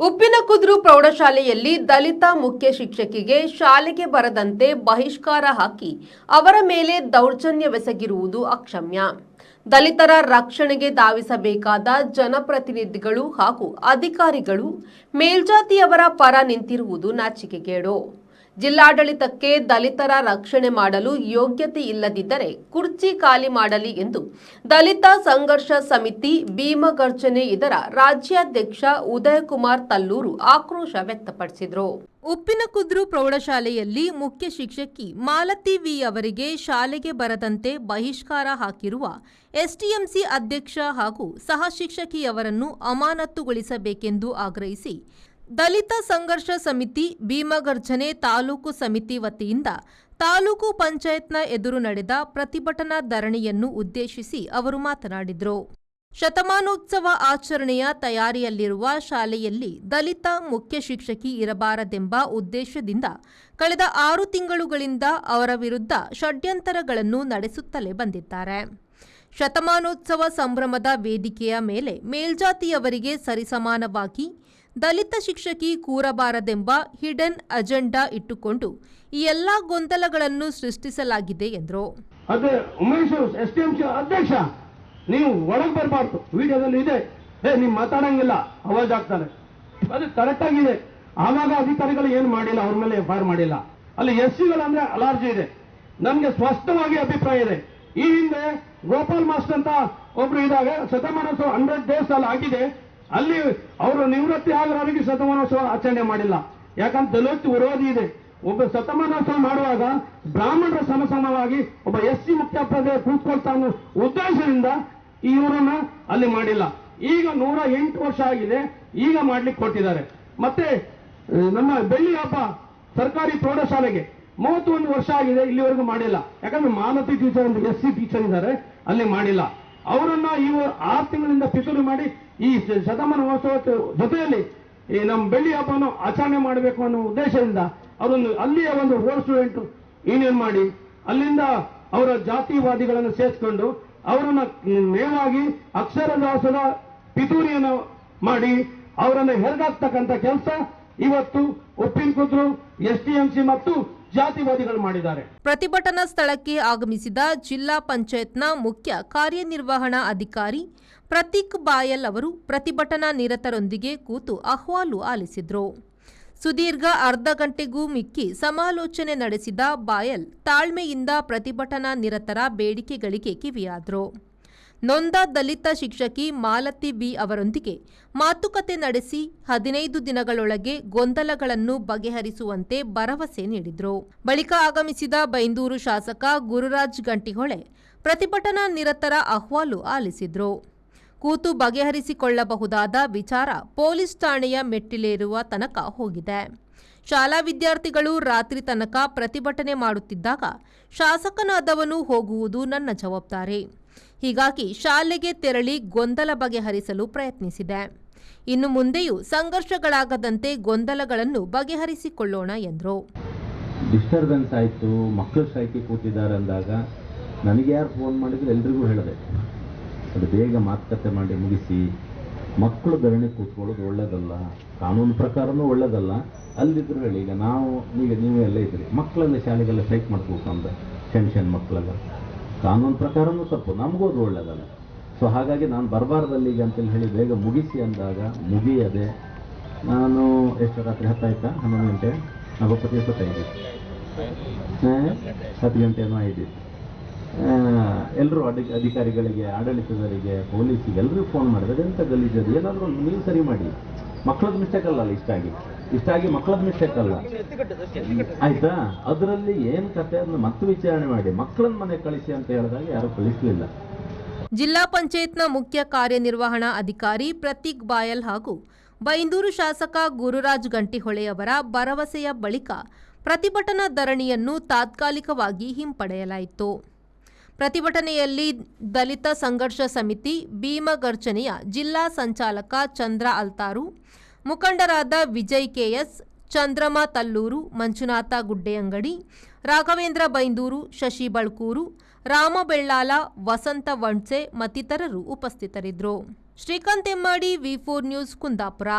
ಉಪ್ಪಿನಕುದ್ರು ಪ್ರೌಢಶಾಲೆಯಲ್ಲಿ ದಲಿತ ಮುಖ್ಯ ಶಿಕ್ಷಕಿಗೆ ಶಾಲೆಗೆ ಬರದಂತೆ ಬಹಿಷ್ಕಾರ ಹಾಕಿ ಅವರ ಮೇಲೆ ದೌರ್ಜನ್ಯವೆಸಗಿರುವುದು ಅಕ್ಷಮ್ಯ. ದಲಿತರ ರಕ್ಷಣೆಗೆ ಧಾವಿಸಬೇಕಾದ ಜನಪ್ರತಿನಿಧಿಗಳು ಹಾಗೂ ಅಧಿಕಾರಿಗಳು ಮೇಲ್ಜಾತಿಯವರ ಪರ ನಿಂತಿರುವುದು ನಾಚಿಕೆಗೇಡು. ಜಿಲ್ಲಾಡಳಿತಕ್ಕೆ ದಲಿತರ ರಕ್ಷಣೆ ಮಾಡಲು ಯೋಗ್ಯತೆ ಇಲ್ಲದಿದ್ದರೆ ಕುರ್ಚಿ ಖಾಲಿ ಮಾಡಲಿ ಎಂದು ದಲಿತ ಸಂಘರ್ಷ ಸಮಿತಿ ಭೀಮಗರ್ಜನೆ ಇದರ ರಾಜ್ಯಾಧ್ಯಕ್ಷ ಉದಯಕುಮಾರ್ ತಲ್ಲೂರು ಆಕ್ರೋಶ ವ್ಯಕ್ತಪಡಿಸಿದರು. ಉಪ್ಪಿನಕುದ್ರು ಪ್ರೌಢಶಾಲೆಯಲ್ಲಿ ಮುಖ್ಯ ಶಿಕ್ಷಕಿ ಮಾಲತಿ ವಿ ಅವರಿಗೆ ಶಾಲೆಗೆ ಬರದಂತೆ ಬಹಿಷ್ಕಾರ ಹಾಕಿರುವ ಎಸ್ಟಿಎಂಸಿ ಅಧ್ಯಕ್ಷ ಹಾಗೂ ಸಹ ಶಿಕ್ಷಕಿಯವರನ್ನು ಅಮಾನತುಗೊಳಿಸಬೇಕೆಂದು ಆಗ್ರಹಿಸಿ ದಲಿತ ಸಂಘರ್ಷ ಸಮಿತಿ ಭೀಮಗರ್ಜನೆ ತಾಲೂಕು ಸಮಿತಿ ವತಿಯಿಂದ ತಾಲೂಕು ಪಂಚಾಯತ್ನ ಎದುರು ನಡೆದ ಪ್ರತಿಭಟನಾ ಧರಣಿಯನ್ನು ಉದ್ದೇಶಿಸಿ ಅವರು ಮಾತನಾಡಿದರು. ಶತಮಾನೋತ್ಸವ ಆಚರಣೆಯ ತಯಾರಿಯಲ್ಲಿರುವ ಶಾಲೆಯಲ್ಲಿ ದಲಿತ ಮುಖ್ಯ ಶಿಕ್ಷಕಿ ಇರಬಾರದೆಂಬ ಉದ್ದೇಶದಿಂದ ಕಳೆದ 6 ತಿಂಗಳುಗಳಿಂದ ಅವರ ವಿರುದ್ಧ ಷಡ್ಯಂತರಗಳನ್ನು ನಡೆಸುತ್ತಲೇ ಬಂದಿದ್ದಾರೆ. ಶತಮಾನೋತ್ಸವ ಸಂಭ್ರಮದ ವೇದಿಕೆಯ ಮೇಲೆ ಮೇಲ್ಜಾತಿಯವರಿಗೆ ಸರಿಸಮಾನವಾಗಿ ದಲಿತ ಶಿಕ್ಷಕಿ ಕೂರಬಾರದೆಂಬ ಹಿಡನ್ ಅಜೆಂಡಾ ಇಟ್ಟುಕೊಂಡು ಈ ಎಲ್ಲಾ ಗೊಂದಲಗಳನ್ನು ಸೃಷ್ಟಿಸಲಾಗಿದೆ ಎಂದರು. ಅದೇ ಉಮೇಶ್ ಎಸ್ಟಿಎಂಸಿ ಅಧ್ಯಕ್ಷ, ನೀವು ಒಳಗೆ ಬರಬಾರ್ದು. ವಿಡಿಯೋದಲ್ಲಿ ಇದೆ, ನೀವು ಮಾತಾಡಂಗಿಲ್ಲ, ಅವಾಜ್ ಆಗ್ತಾರೆ. ಅದು ಕರೆಕ್ಟ್ ಆಗಿದೆ. ಆವಾಗ ಅಧಿಕಾರಿಗಳು ಏನು ಮಾಡಿಲ್ಲ, ಅವ್ರ ಮೇಲೆ ಎಫ್ಐಆರ್ ಮಾಡಿಲ್ಲ. ಅಲ್ಲಿ ಎಸ್ಸಿಗಳಂದ್ರೆ ಅಲರ್ಜಿ ಇದೆ. ನಮ್ಗೆ ಸ್ಪಷ್ಟವಾಗಿ ಅಭಿಪ್ರಾಯ ಇದೆ. ಈ ಹಿಂದೆ ಗೋಪಾಲ್ ಮಾಸ್ಟರ್ ಅಂತ ಒಬ್ರು ಇದಾಗ ಶತಮಾನೋತ್ಸವ 100 ಡೇಸ್ ಅಲ್ಲಿ ಆಗಿದೆ. ಅಲ್ಲಿ ಅವರು ನಿವೃತ್ತಿ ಆಗೋರಿಗೆ ಶತಮಾನೋತ್ಸವ ಆಚರಣೆ ಮಾಡಿಲ್ಲ. ಯಾಕಂತ ದಲಿತ ವಿರೋಧಿ ಇದೆ. ಒಬ್ಬ ಶತಮಾನೋತ್ಸವ ಮಾಡುವಾಗ ಬ್ರಾಹ್ಮಣರ ಸಮಸಮವಾಗಿ ಒಬ್ಬ ಎಸ್ಸಿ ಮುಖ್ಯಪ್ರದೇ ಕೂತ್ಕೊಳ್ತಾ ಅನ್ನೋ ಉದ್ದೇಶದಿಂದ ಇವರನ್ನ ಅಲ್ಲಿ ಮಾಡಿಲ್ಲ. ಈಗ 108 ವರ್ಷ ಆಗಿದೆ, ಈಗ ಮಾಡ್ಲಿಕ್ಕೆ ಕೊಟ್ಟಿದ್ದಾರೆ. ಮತ್ತೆ ನಮ್ಮ ಬೆಳ್ಳಿ ಹಬ್ಬ ಸರ್ಕಾರಿ ಪ್ರೌಢಶಾಲೆಗೆ 31 ವರ್ಷ ಆಗಿದೆ, ಇಲ್ಲಿವರೆಗೂ ಮಾಡಿಲ್ಲ. ಯಾಕಂದ್ರೆ ಮಾಲತಿ ಟೀಚರ್ ಅಂತ ಎಸ್ಸಿ ಟೀಚರ್ ಇದ್ದಾರೆ, ಅಲ್ಲಿ ಮಾಡಿಲ್ಲ. ಅವರನ್ನ ಇವರು 6 ತಿಂಗಳಿಂದ ಪಿತೂರಿ ಮಾಡಿ ಈ ಶತಮಾನೋತ್ಸವ ಜೊತೆಯಲ್ಲಿ ಈ ನಮ್ಮ ಬೆಳ್ಳಿ ಹಬ್ಬವನ್ನು ಆಚರಣೆ ಮಾಡಬೇಕು ಅನ್ನೋ ಉದ್ದೇಶದಿಂದ ಅವರನ್ನು ಅಲ್ಲಿಯ ಒಂದು ಓಲ್ಡ್ ಸ್ಟೂಡೆಂಟ್ ಯೂನಿಯನ್ ಮಾಡಿ ಅಲ್ಲಿಂದ ಅವರ ಜಾತಿವಾದಿಗಳನ್ನು ಸೇರಿಸಿಕೊಂಡು ಅವರನ್ನ ನೇರವಾಗಿ ಅಕ್ಷರದಾಸದ ಪಿತೂರಿಯನ್ನು ಮಾಡಿ ಅವರನ್ನು ಹೆರಗಾಕ್ತಕ್ಕಂಥ ಕೆಲಸ ಇವತ್ತು ಉಪ್ಪಿನಕುದ್ರು ಎಸ್ಟಿಎಂಸಿ ಮತ್ತು ಜಾತಿವಾದಿಗಳು ಮಾಡಿದ್ದಾರೆ. ಪ್ರತಿಭಟನಾ ಸ್ಥಳಕ್ಕೆ ಆಗಮಿಸಿದ ಜಿಲ್ಲಾ ಪಂಚಾಯತ್ನ ಮುಖ್ಯ ಕಾರ್ಯನಿರ್ವಹಣಾ ಅಧಿಕಾರಿ ಪ್ರತೀಕ್ ಬಾಯಲ್ ಅವರು ಪ್ರತಿಭಟನಾ ನಿರತರೊಂದಿಗೆ ಕೂತು ಅಹವಾಲು ಆಲಿಸಿದರು. ಸುದೀರ್ಘ ಅರ್ಧ ಗಂಟೆಗೂ ಮಿಕ್ಕಿ ಸಮಾಲೋಚನೆ ನಡೆಸಿದ ಬಾಯಲ್ ತಾಳ್ಮೆಯಿಂದ ಪ್ರತಿಭಟನಾ ನಿರತರ ಬೇಡಿಕೆಗಳಿಗೆ ಕಿವಿಯಾದರು. ನೊಂದ ದಲಿತ ಶಿಕ್ಷಕಿ ಮಾಲತಿ ಬಿ ಅವರೊಂದಿಗೆ ಮಾತುಕತೆ ನಡೆಸಿ 15 ದಿನಗಳೊಳಗೆ ಗೊಂದಲಗಳನ್ನು ಬಗೆಹರಿಸುವಂತೆ ಭರವಸೆ ನೀಡಿದರು. ಬಳಿಕ ಆಗಮಿಸಿದ ಬೈಂದೂರು ಶಾಸಕ ಗುರುರಾಜ್ ಗಂಟಿಹೊಳೆ ಪ್ರತಿಭಟನಾ ನಿರತರ ಅಹವಾಲು ಆಲಿಸಿದರು. ಕೂತು ಬಗೆಹರಿಸಿಕೊಳ್ಳಬಹುದಾದ ವಿಚಾರ ಪೊಲೀಸ್ ಠಾಣೆಯ ಮೆಟ್ಟಿಲೇರುವ ತನಕ ಹೋಗಿದೆ. ಶಾಲಾ ವಿದ್ಯಾರ್ಥಿಗಳು ರಾತ್ರಿ ತನಕ ಪ್ರತಿಭಟನೆ ಮಾಡುತ್ತಿದ್ದಾಗ ಶಾಸಕನಾದವನು ಹೋಗುವುದು ನನ್ನ ಜವಾಬ್ದಾರಿ. ಹೀಗಾಗಿ ಶಾಲೆಗೆ ತೆರಳಿ ಗೊಂದಲ ಬಗೆಹರಿಸಲು ಪ್ರಯತ್ನಿಸಿದೆ. ಇನ್ನು ಮುಂದೆಯೂ ಸಂಘರ್ಷಗಳಾಗದಂತೆ ಗೊಂದಲಗಳನ್ನು ಬಗೆಹರಿಸಿಕೊಳ್ಳೋಣ ಎಂದರು. ಡಿಸ್ಟರ್ಬೆನ್ಸ್ ಆಯಿತು, ಮಕ್ಕಳು ಸ್ಟ್ರೈಕಿ ಕೂತಿದ್ದಾರೆ ಅಂದಾಗ ನನಗೆ ಯಾರು ಫೋನ್ ಮಾಡಿದ್ರು ಎಲ್ರಿಗೂ ಹೇಳಿದೆ, ಅದು ಬೇಗ ಮಾತುಕತೆ ಮಾಡಿ ಮುಗಿಸಿ. ಮಕ್ಕಳು ಧರಣಿ ಕೂತ್ಕೊಳ್ಳೋದು ಒಳ್ಳೇದಲ್ಲ, ಕಾನೂನು ಪ್ರಕಾರನೂ ಒಳ್ಳೇದಲ್ಲ. ಅಲ್ಲಿದ್ರು ಹೇಳಿ, ಈಗ ನೀವು ಎಲ್ಲ ಇದ್ರಿ, ಮಕ್ಕಳೆಲ್ಲ ಶಾಲೆಗೆಲ್ಲ ಸ್ಟ್ರೈಕ್ ಮಾಡ್ಬೇಕು ಅಂದ್ರೆ ಟೆನ್ಷನ್ ಮಕ್ಕಳೆಲ್ಲ ಕಾನೂನು ಪ್ರಕಾರನೂ ತಪ್ಪು, ನಮಗೂ ಅದು ಒಳ್ಳೇದಲ್ಲ. ಸೊ ಹಾಗಾಗಿ ನಾನು ಬರಬಾರ್ದಲ್ಲಿಗೆ ಅಂತೇಳಿ ಹೇಳಿ ಬೇಗ ಮುಗಿಸಿ ಅಂದಾಗ ಮುಗಿಯದೆ ನಾನು ಎಷ್ಟು ರಾತ್ರಿ 10 ಆಯ್ತಾ, 11 ಗಂಟೆ, 45 10 ಗಂಟೆನೂ ಆಯ್ದಿತ್ತು. ಎಲ್ಲರೂ ಅಧಿಕಾರಿಗಳಿಗೆ, ಆಡಳಿತದವರಿಗೆ, ಪೊಲೀಸಿಗೆ ಎಲ್ಲರಿಗೂ ಫೋನ್ ಮಾಡಿದ್ರೆ ಎಂತ ಗಲೀಜದು, ಏನಾದರೂ ನೀವು ಸರಿ ಮಾಡಿ. ಮಕ್ಕಳದ್ದು ಮಿಸ್ಟೇಕ್ ಅಲ್ಲ, ಇಷ್ಟಾಗಿ ಮಕ್ಕಳದ್ದು ಮಿಸ್ಟೇಕ್ ಅಲ್ಲ, ಆಯ್ತಾ? ಅದರಲ್ಲಿ ಏನು ಕತೆ ಅದನ್ನ ಮತ್ತೆ ವಿಚಾರಣೆ ಮಾಡಿ ಮಕ್ಕಳನ್ನ ಮನೆ ಕಳಿಸಿ ಅಂತ ಹೇಳಿದಾಗ ಯಾರು ಕಳಿಸಲಿಲ್ಲ. ಜಿಲ್ಲಾ ಪಂಚಾಯತ್ನ ಮುಖ್ಯ ಕಾರ್ಯನಿರ್ವಹಣಾ ಅಧಿಕಾರಿ ಪ್ರತೀಕ್ ಬಾಯಲ್ ಹಾಗೂ ಬೈಂದೂರು ಶಾಸಕ ಗುರುರಾಜ್ ಗಂಟಿಹೊಳೆಯವರ ಭರವಸೆಯ ಬಳಿಕ ಪ್ರತಿಭಟನಾ ಧರಣಿಯನ್ನು ತಾತ್ಕಾಲಿಕವಾಗಿ ಹಿಂಪಡೆಯಲಾಯಿತು. ಪ್ರತಿಭಟನೆಯಲ್ಲಿ ದಲಿತ ಸಂಘರ್ಷ ಸಮಿತಿ ಭೀಮಗರ್ಜನೆಯ ಜಿಲ್ಲಾ ಸಂಚಾಲಕ ಚಂದ್ರ ಅಲ್ತಾರು, ಮುಖಂಡರಾದ ವಿಜಯ್ ಕೆಎಸ್, ಚಂದ್ರಮ ತಲ್ಲೂರು, ಮಂಜುನಾಥ ಗುಡ್ಡೆಯಂಗಡಿ, ರಾಘವೇಂದ್ರ ಬೈಂದೂರು, ಶಶಿ ಬಳ್ಕೂರು, ರಾಮ ಬೆಳ್ಳಾಲ, ವಸಂತ ವಣ್ಸೆ ಮತ್ತಿತರರು ಉಪಸ್ಥಿತರಿದ್ದರು. ಶ್ರೀಕಾಂತ್ ಎಮ್ಮಾಡಿ, ವಿ4 ನ್ಯೂಸ್, ಕುಂದಾಪುರ.